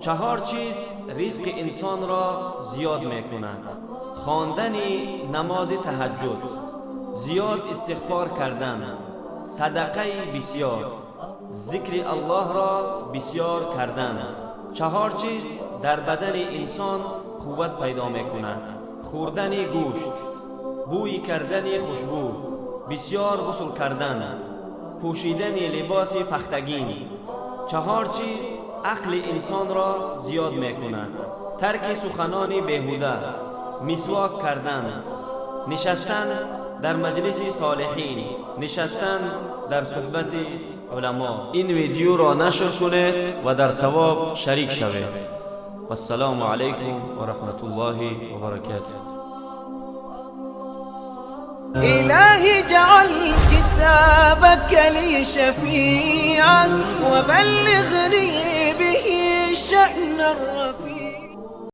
4 چیز رزق انسان را زیاد می کند: خواندن نماز تهجد، زیاد استغفار کردن، صدقه بسیار، ذکر الله را بسیار کردن. 4 چیز در بدن انسان قوت پیدا می کند: خوردن گوشت، بوی کردن خوشبو، بسیار غسل کردن، پوشیدن لباس پختگین. 4 چیز عقل انسان را زیاد می کند: ترک سخنان بیهوده، مسواک کردن، نشستن در مجلس صالحین، نشستن در صحبت علما. این ویدیو را نشر کنید و در ثواب شریک شوید. و السلام علیکم و رحمت الله و برکاته. إلهي جعل كتابك لي شفيعا وبلغني به الشأن الرفيع.